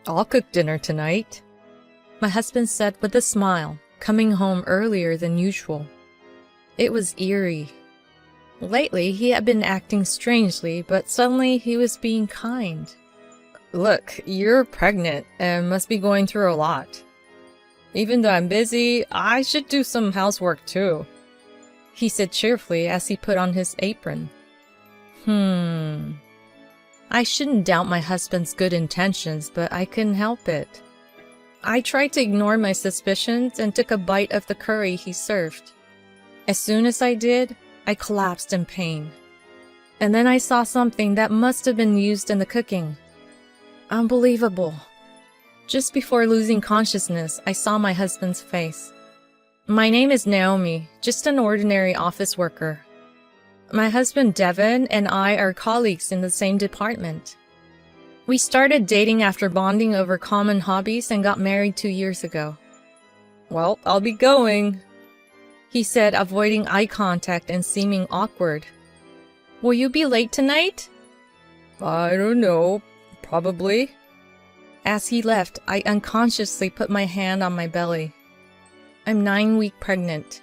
I'll cook dinner tonight, my husband said with a smile, coming home earlier than usual. It was eerie. Lately, he had been acting strangely, but suddenly he was being kind. Look, you're pregnant and must be going through a lot. Even though I'm busy, I should do some housework too, he said cheerfully as he put on his apron. I shouldn't doubt my husband's good intentions, but I couldn't help it. I tried to ignore my suspicions and took a bite of the curry he served. As soon as I did, I collapsed in pain. And then I saw something that must have been used in the cooking. Unbelievable. Just before losing consciousness, I saw my husband's face. My name is Naomi, just an ordinary office worker. My husband Devin and I are colleagues in the same department. We started dating after bonding over common hobbies and got married 2 years ago. Well, I'll be going, he said, avoiding eye contact and seeming awkward. Will you be late tonight? I don't know. Probably. As he left, I unconsciously put my hand on my belly. I'm 9 weeks pregnant.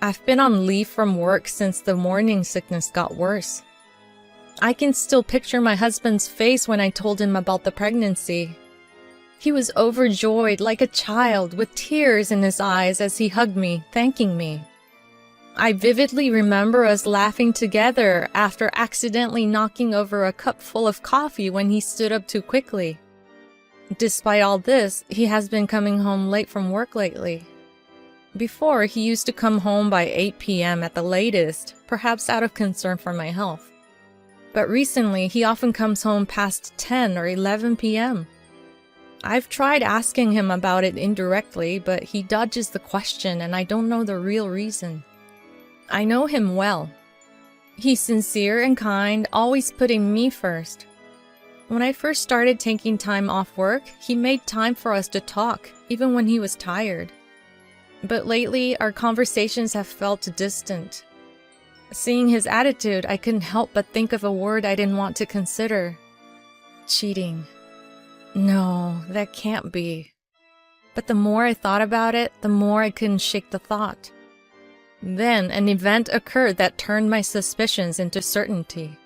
I've been on leave from work since the morning sickness got worse. I can still picture my husband's face when I told him about the pregnancy. He was overjoyed like a child with tears in his eyes as he hugged me, thanking me. I vividly remember us laughing together after accidentally knocking over a cup full of coffee when he stood up too quickly. Despite all this, he has been coming home late from work lately. Before, he used to come home by 8 p.m. at the latest, perhaps out of concern for my health. But recently, he often comes home past 10 or 11 p.m. I've tried asking him about it indirectly, but he dodges the question and I don't know the real reason. I know him well. He's sincere and kind, always putting me first. When I first started taking time off work, he made time for us to talk, even when he was tired. But lately, our conversations have felt distant. Seeing his attitude, I couldn't help but think of a word I didn't want to consider. Cheating. No, that can't be. But the more I thought about it, the more I couldn't shake the thought. Then an event occurred that turned my suspicions into certainty.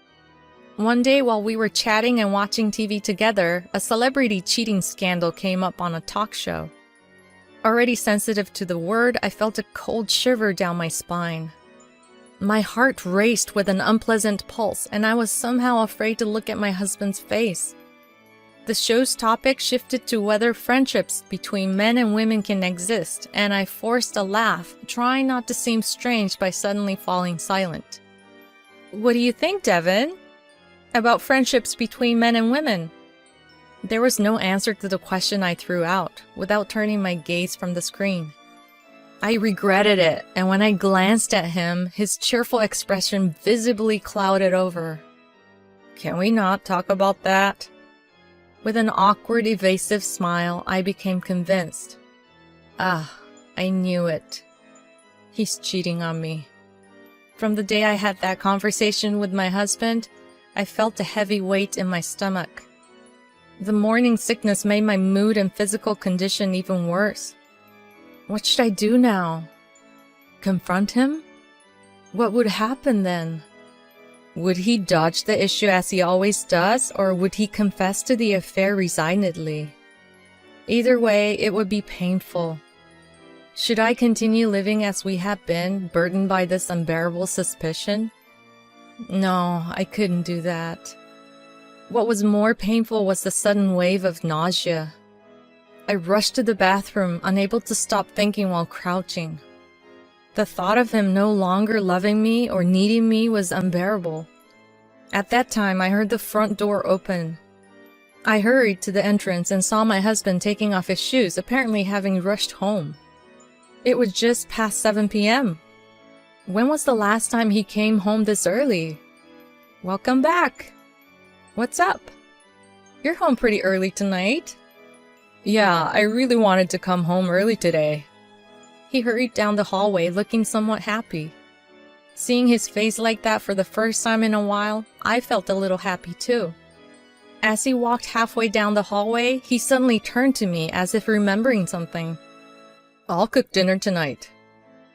One day while we were chatting and watching TV together, a celebrity cheating scandal came up on a talk show. Already sensitive to the word, I felt a cold shiver down my spine. My heart raced with an unpleasant pulse, and I was somehow afraid to look at my husband's face. The show's topic shifted to whether friendships between men and women can exist, and I forced a laugh, trying not to seem strange by suddenly falling silent. What do you think, Devin? About friendships between men and women? There was no answer to the question I threw out, without turning my gaze from the screen. I regretted it, and when I glanced at him, his cheerful expression visibly clouded over. Can we not talk about that? With an awkward, evasive smile, I became convinced. I knew it. He's cheating on me. From the day I had that conversation with my husband, I felt a heavy weight in my stomach. The morning sickness made my mood and physical condition even worse. What should I do now? Confront him? What would happen then? Would he dodge the issue as he always does, or would he confess to the affair resignedly? Either way, it would be painful. Should I continue living as we have been, burdened by this unbearable suspicion? No, I couldn't do that. What was more painful was the sudden wave of nausea. I rushed to the bathroom, unable to stop thinking while crouching. The thought of him no longer loving me or needing me was unbearable. At that time, I heard the front door open. I hurried to the entrance and saw my husband taking off his shoes, apparently having rushed home. It was just past 7 p.m. When was the last time he came home this early? Welcome back. What's up? You're home pretty early tonight. Yeah, I really wanted to come home early today. He hurried down the hallway looking somewhat happy. Seeing his face like that for the first time in a while, I felt a little happy too. As he walked halfway down the hallway, he suddenly turned to me as if remembering something. "I'll cook dinner tonight."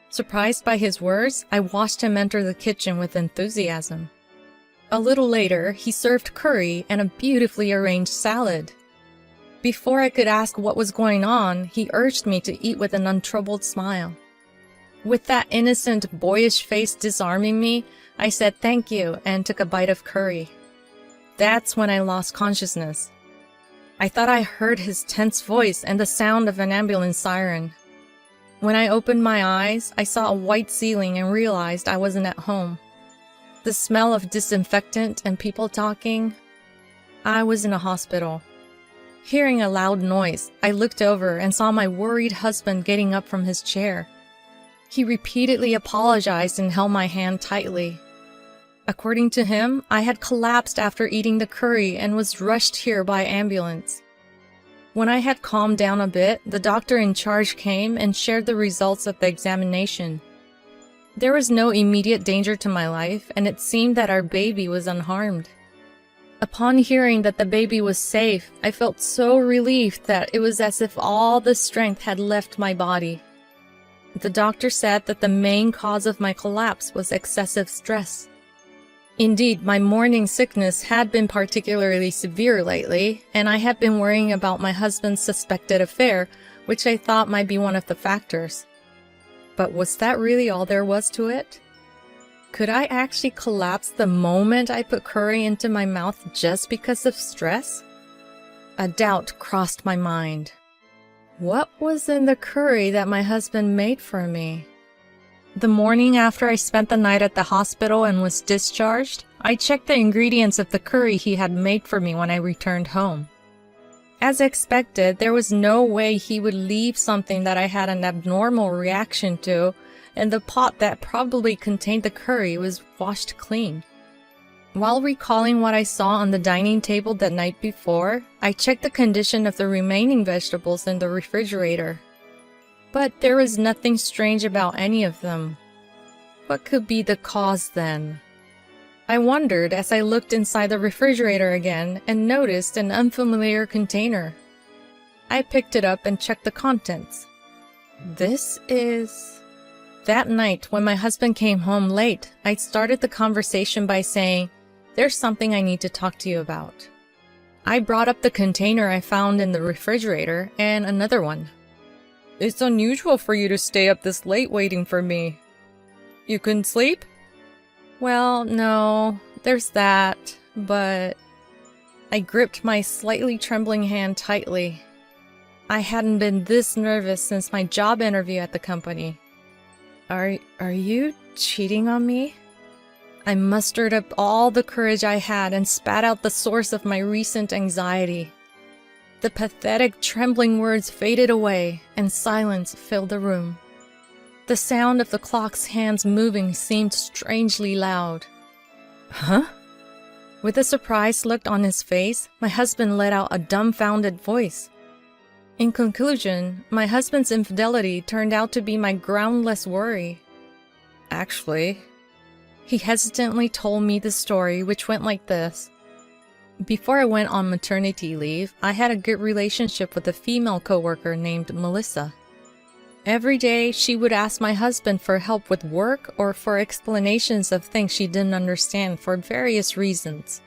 Surprised by his words, I watched him enter the kitchen with enthusiasm. A little later, he served curry and a beautifully arranged salad. Before I could ask what was going on, he urged me to eat with an untroubled smile. With that innocent, boyish face disarming me, I said thank you and took a bite of curry. That's when I lost consciousness. I thought I heard his tense voice and the sound of an ambulance siren. When I opened my eyes, I saw a white ceiling and realized I wasn't at home. The smell of disinfectant and people talking. I was in a hospital. Hearing a loud noise, I looked over and saw my worried husband getting up from his chair. He repeatedly apologized and held my hand tightly. According to him, I had collapsed after eating the curry and was rushed here by ambulance. When I had calmed down a bit, the doctor in charge came and shared the results of the examination. There was no immediate danger to my life, and it seemed that our baby was unharmed. Upon hearing that the baby was safe, I felt so relieved that it was as if all the strength had left my body. The doctor said that the main cause of my collapse was excessive stress. Indeed, my morning sickness had been particularly severe lately, and I had been worrying about my husband's suspected affair, which I thought might be one of the factors. But was that really all there was to it? Could I actually collapse the moment I put curry into my mouth just because of stress? A doubt crossed my mind. What was in the curry that my husband made for me? The morning after I spent the night at the hospital and was discharged, I checked the ingredients of the curry he had made for me when I returned home. As expected, there was no way he would leave something that I had an abnormal reaction to, and the pot that probably contained the curry was washed clean. While recalling what I saw on the dining table the night before, I checked the condition of the remaining vegetables in the refrigerator. But there was nothing strange about any of them. What could be the cause then? I wondered as I looked inside the refrigerator again and noticed an unfamiliar container. I picked it up and checked the contents. This is... That night, when my husband came home late, I started the conversation by saying, "There's something I need to talk to you about." I brought up the container I found in the refrigerator and another one. "It's unusual for you to stay up this late waiting for me. You couldn't sleep?" "Well, no, there's that, but..." I gripped my slightly trembling hand tightly. I hadn't been this nervous since my job interview at the company. Are you cheating on me?" I mustered up all the courage I had and spat out the source of my recent anxiety. The pathetic, trembling words faded away, and silence filled the room. The sound of the clock's hands moving seemed strangely loud. "Huh?" With a surprised look on his face, my husband let out a dumbfounded voice. In conclusion, my husband's infidelity turned out to be my groundless worry. Actually, he hesitantly told me the story, which went like this. Before I went on maternity leave, I had a good relationship with a female coworker named Melissa. Every day, she would ask my husband for help with work or for explanations of things she didn't understand for various reasons.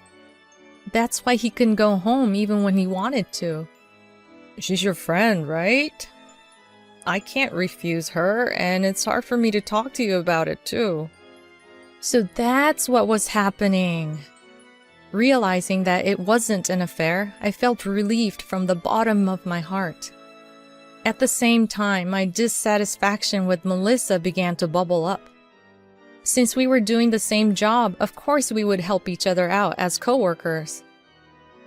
That's why he couldn't go home even when he wanted to. "She's your friend, right? I can't refuse her, and it's hard for me to talk to you about it, too." So that's what was happening. Realizing that it wasn't an affair, I felt relieved from the bottom of my heart. At the same time, my dissatisfaction with Melissa began to bubble up. Since we were doing the same job, of course we would help each other out as coworkers.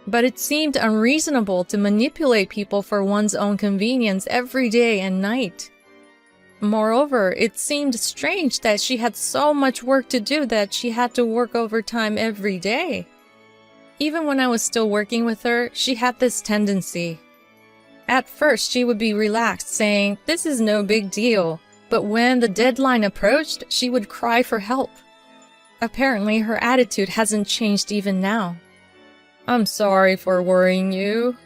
But it seemed unreasonable to manipulate people for one's own convenience every day and night. Moreover, it seemed strange that she had so much work to do that she had to work overtime every day. Even when I was still working with her, she had this tendency. At first, she would be relaxed, saying, "This is no big deal," but when the deadline approached, she would cry for help. Apparently, her attitude hasn't changed even now. I'm sorry for worrying you,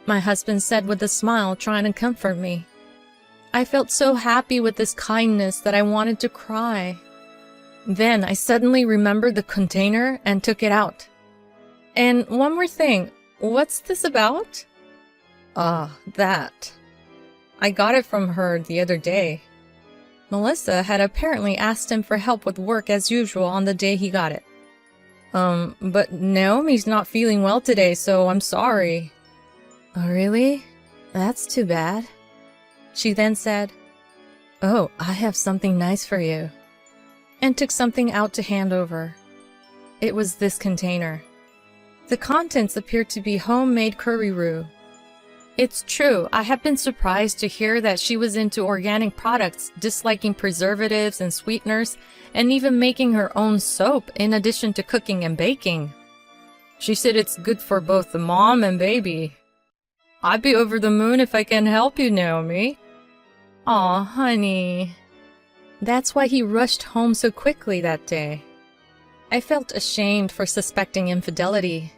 my husband said with a smile, trying to comfort me. I felt so happy with this kindness that I wanted to cry. Then I suddenly remembered the container and took it out. And one more thing, what's this about? That. I got it from her the other day. Melissa had apparently asked him for help with work as usual on the day he got it. But Naomi's not feeling well today, so I'm sorry. Oh, really? That's too bad. She then said, "Oh, I have something nice for you," and took something out to hand over. It was this container. The contents appeared to be homemade curry roux. It's true, I have been surprised to hear that she was into organic products, disliking preservatives and sweeteners, and even making her own soap in addition to cooking and baking. She said it's good for both the mom and baby. I'd be over the moon if I can help you, Naomi. Aw, honey. That's why he rushed home so quickly that day. I felt ashamed for suspecting infidelity.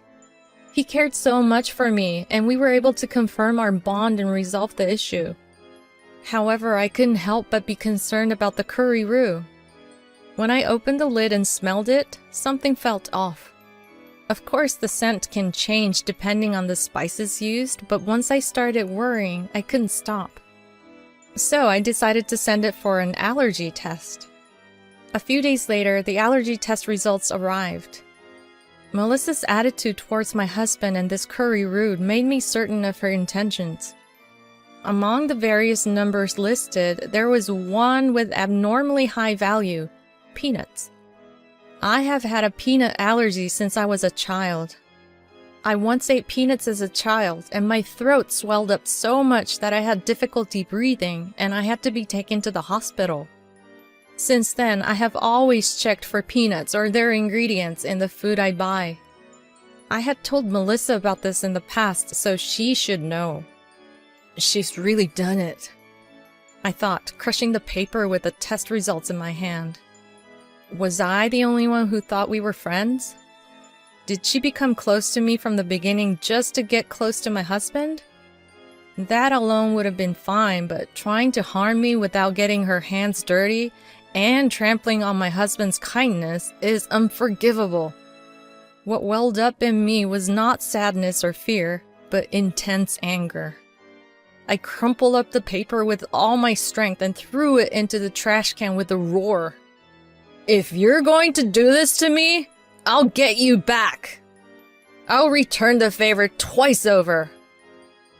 He cared so much for me, and we were able to confirm our bond and resolve the issue. However, I couldn't help but be concerned about the curry roux. When I opened the lid and smelled it, something felt off. Of course, the scent can change depending on the spices used, but once I started worrying, I couldn't stop. So I decided to send it for an allergy test. A few days later, the allergy test results arrived. Melissa's attitude towards my husband and this curry roux made me certain of her intentions. Among the various numbers listed, there was one with abnormally high value: peanuts. I have had a peanut allergy since I was a child. I once ate peanuts as a child, and my throat swelled up so much that I had difficulty breathing, and I had to be taken to the hospital. Since then, I have always checked for peanuts or their ingredients in the food I buy. I had told Melissa about this in the past, so she should know. She's really done it, I thought, crushing the paper with the test results in my hand. Was I the only one who thought we were friends? Did she become close to me from the beginning just to get close to my husband? That alone would have been fine, but trying to harm me without getting her hands dirty and trampling on my husband's kindness is unforgivable. What welled up in me was not sadness or fear, but intense anger. I crumpled up the paper with all my strength and threw it into the trash can with a roar. "If you're going to do this to me, I'll get you back. I'll return the favor twice over."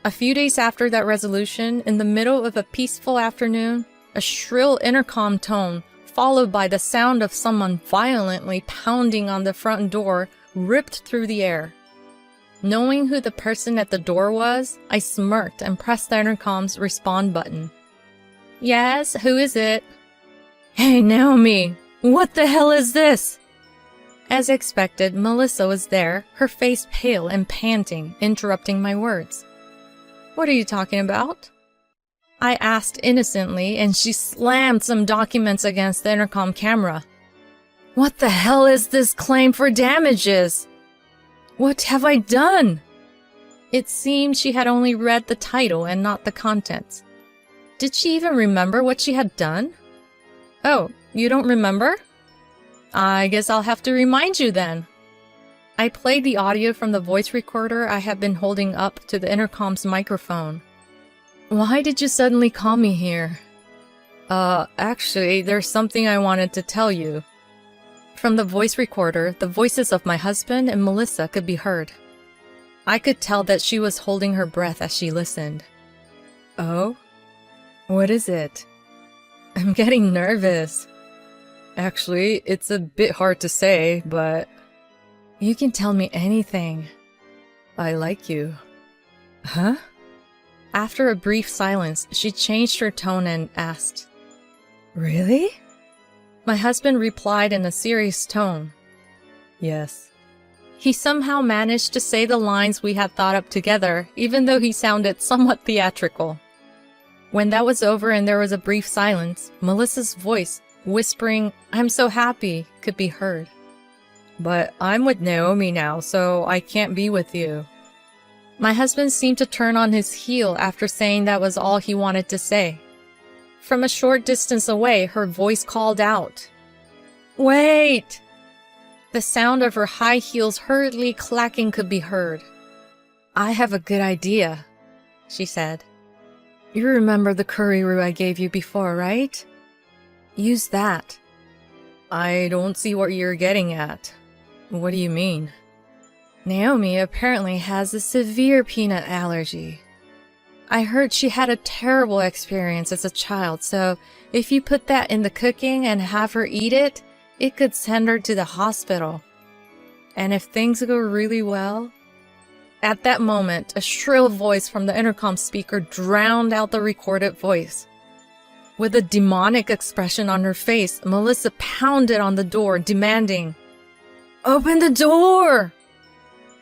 A few days after that resolution, in the middle of a peaceful afternoon, a shrill intercom tone, followed by the sound of someone violently pounding on the front door, ripped through the air. Knowing who the person at the door was, I smirked and pressed the intercom's respond button. "Yes, who is it?" "Hey, Naomi, what the hell is this?" As expected, Melissa was there, her face pale and panting, interrupting my words. "What are you talking about?" I asked innocently, and she slammed some documents against the intercom camera. "What the hell is this claim for damages? What have I done?" It seemed she had only read the title and not the contents. Did she even remember what she had done? "Oh, you don't remember? I guess I'll have to remind you then." I played the audio from the voice recorder I had been holding up to the intercom's microphone. "Why did you suddenly call me here?" Actually, there's something I wanted to tell you." From the voice recorder, the voices of my husband and Melissa could be heard. I could tell that she was holding her breath as she listened. "Oh? What is it?" "I'm getting nervous." "Actually, it's a bit hard to say, but..." "You can tell me anything." "I like you." "Huh?" After a brief silence, she changed her tone and asked, "Really?" My husband replied in a serious tone, "Yes." He somehow managed to say the lines we had thought up together, even though he sounded somewhat theatrical. When that was over and there was a brief silence, Melissa's voice, whispering, "I'm so happy," could be heard. But I'm with Naomi now, so I can't be with you. My husband seemed to turn on his heel after saying that was all he wanted to say. From a short distance away, her voice called out, "Wait!" The sound of her high heels hurriedly clacking could be heard. "I have a good idea," she said. "You remember the curry roux I gave you before, right? Use that." "I don't see what you're getting at. What do you mean?" "Naomi apparently has a severe peanut allergy. I heard she had a terrible experience as a child, so if you put that in the cooking and have her eat it, it could send her to the hospital. And if things go really well..." At that moment, a shrill voice from the intercom speaker drowned out the recorded voice. With a demonic expression on her face, Melissa pounded on the door, demanding, "Open the door!"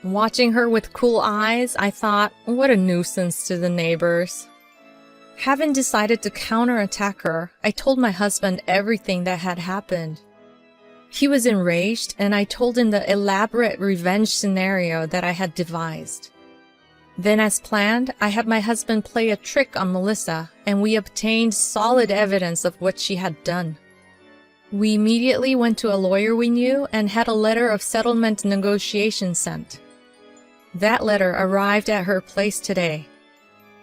Watching her with cool eyes, I thought, what a nuisance to the neighbors. Having decided to counterattack her, I told my husband everything that had happened. He was enraged, and I told him the elaborate revenge scenario that I had devised. Then, as planned, I had my husband play a trick on Melissa, and we obtained solid evidence of what she had done. We immediately went to a lawyer we knew and had a letter of settlement negotiation sent. That letter arrived at her place today.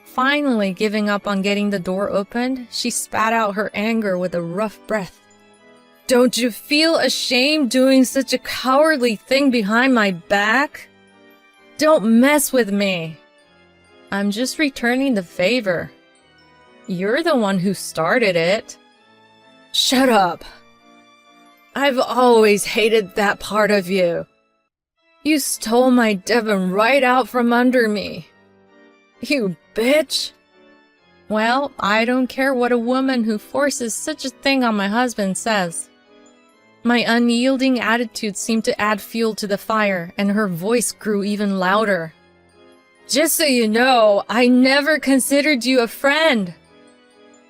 Finally giving up on getting the door opened, she spat out her anger with a rough breath. "Don't you feel ashamed doing such a cowardly thing behind my back? Don't mess with me. I'm just returning the favor. You're the one who started it." "Shut up. I've always hated that part of you. You stole my Devon right out from under me. You bitch." Well, I don't care what a woman who forces such a thing on my husband says. My unyielding attitude seemed to add fuel to the fire, and her voice grew even louder. "Just so you know, I never considered you a friend.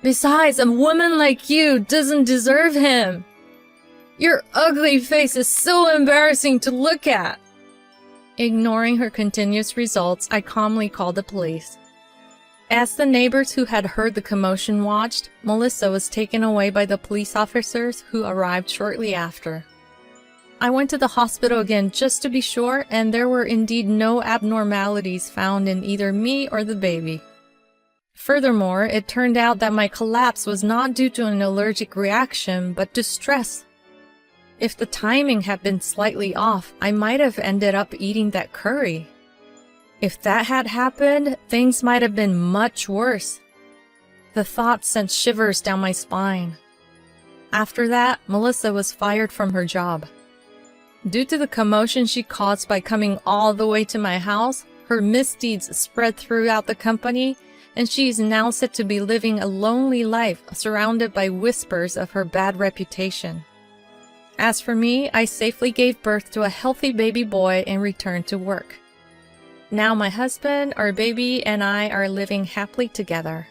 Besides, a woman like you doesn't deserve him. Your ugly face is so embarrassing to look at." Ignoring her continuous results, I calmly called the police. As the neighbors who had heard the commotion watched, Melissa was taken away by the police officers who arrived shortly after. I went to the hospital again just to be sure, and there were indeed no abnormalities found in either me or the baby. Furthermore, it turned out that my collapse was not due to an allergic reaction, but to stress. If the timing had been slightly off, I might have ended up eating that curry. If that had happened, things might have been much worse. The thought sent shivers down my spine. After that, Melissa was fired from her job. Due to the commotion she caused by coming all the way to my house, her misdeeds spread throughout the company, and she is now said to be living a lonely life surrounded by whispers of her bad reputation. As for me, I safely gave birth to a healthy baby boy and returned to work. Now my husband, our baby, and I are living happily together.